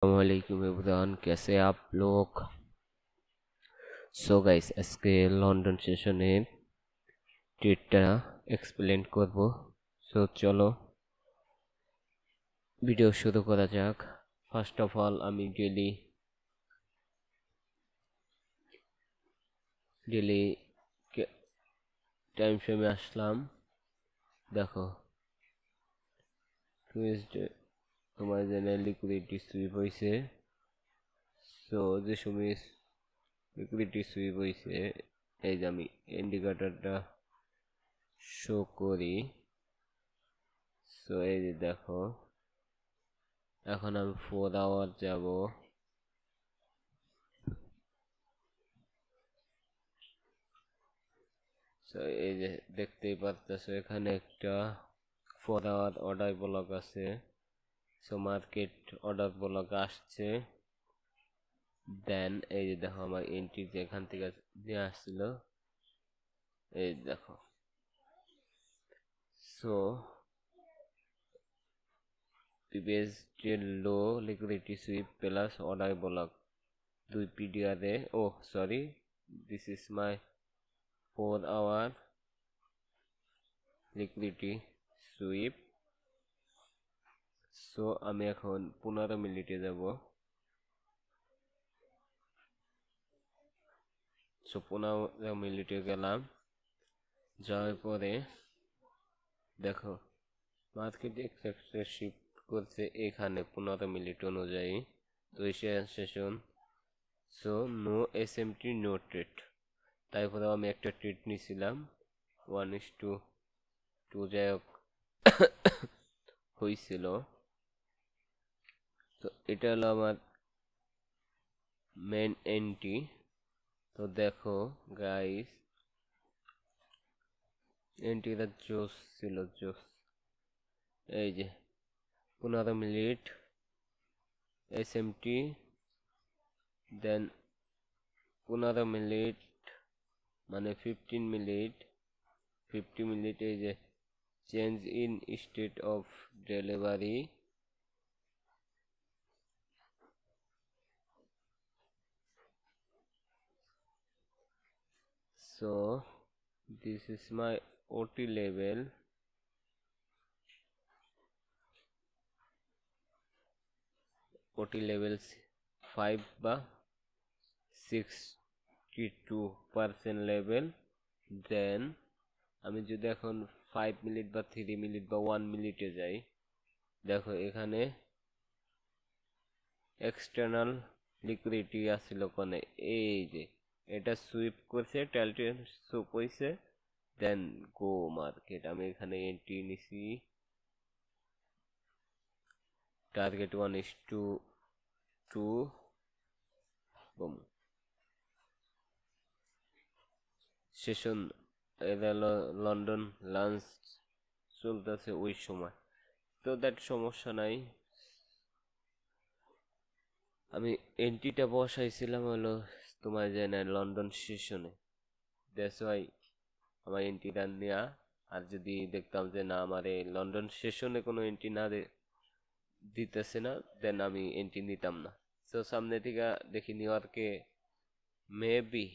अस्सलामुअलैकुम एवरीवन, कैसे आप लोग। सो गाइस, আজকে লন্ডন সেশনে ট্রিটটা এক্সপ্লেন করব। সো চলো ভিডিও শুরু করা যাক। ফার্স্ট অফ অল আমি ডেলি টাইম ফ্রেমে আসলাম। দেখো টুইসডে তোমার জেনে লিকুইডিটি সুইপ হয়েছে। সো যে সময় লিকুইডিটি সুইপ হয়েছে, এই যে আমি ইন্ডিকেটরটা শো করি। সো এই যে দেখো, এখন আমি 4 আওয়ার যাব। সো এই যে দেখতেই পারতেছো, এখানে একটা 4 আওয়ার অর্ডার ব্লক আছে। সো মার্কেট অর্ডার ব্লক আসছে। দেন এই যে দেখো আমার এন্ট্রি যেখান থেকে নিয়ে আসছিল, এই দেখো। সো প্রিভিয়াস যে low liquidity sweep plus order block 2 PDR এ, oh sorry, this is my 4 hour liquidity sweep. So আমি এখন 15 মিনিটে যাব। সো 15 মিনিটে গেলাম। যাওয়ার পরে দেখো মার্কেট এক্সেপ্টে শিফট করছে এখানে 15 মিনিট অনুযায়ী। তো session. So no SMT no trade. তারপরে আমি একটা ট্রেড নিয়েছিলাম 1:2 যাই হোক হয়েছিল। তো এটা হলো আমার মেন এন্ট্রি। তো দেখো গাইস, এন্ট্রিটা জোস ছিল, জোস। এই যে 15 মিনিট এসএমটি, দেন 15 মিনিট মানে 15 মিনিট, 50 মিনিট। এই যে change in state of delivery. So this is মাই ওটি লেভেল। ওটি লেভেল 5 বা 62% লেভেল। দেন আমি যদি এখন 5 মিনিট বা 3 মিনিট বা 1 মিনিটে যাই, দেখো এখানে এক্সটার্নাল লিকুইডিটি আসছিল কোনে, এই যে এটা সুইপ করছে, টেলটেল সুপ হইছে। দেন গো মার্কেট। আমি এখানে এন্ট্রি নিছি, টার্গেট 1:2 বুম। সেশন এটা লন্ডন লাঞ্চ চলতেছে ওই সময়। তো দ্যাট সমস্যা নাই। আমি এন্ট্রিটা বসাইছিলাম হলো তোমার জানা লন্ডন সেশনে। দ্যাটস ওয়াই আমার এন্ট্রিটা নেওয়া। আর যদি দেখতাম যে না, আমার এই লন্ডন সেশনে কোনো এন্ট্রি না দিতেছে না, দেন আমি এন্ট্রি নিতাম না। তো সামনে থেকে দেখি নিউ ইয়র্কে মেবি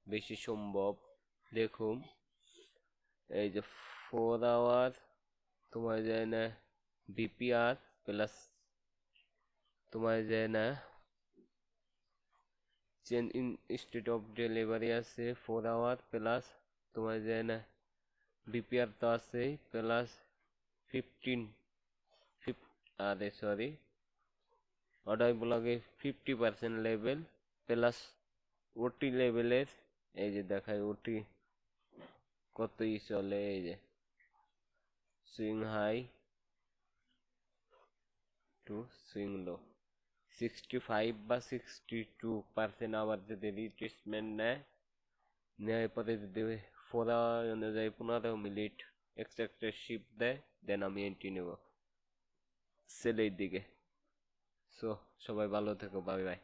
বেশি সম্ভব দেখুন। এই যে 4 আওয়ার তোমার যায় না বিপিআর প্লাস তোমার যায় না change in state of delivery আছে 4 আওয়ার প্লাস তোমার যায় না বিপিআর তো আছে প্লাস 15 আরে সরি, অর্ডার ব্লকে 50% লেভেল প্লাস ওটি লেভেলের। এই যে দেখায় ওটি কতই চলে। এই যে swing high to swing low 65 বা 62% আবার যদি রিট্রেসমেন্ট নেয় পরে যদি 4 আওয়ার অনুযায়ী 15 মিনিট এক্সট্রা শিফট দেয়, দেন আমি এন্ট্রি নেব সেলের দিকে। সো সবাই ভালো থেকো, বাই বাই।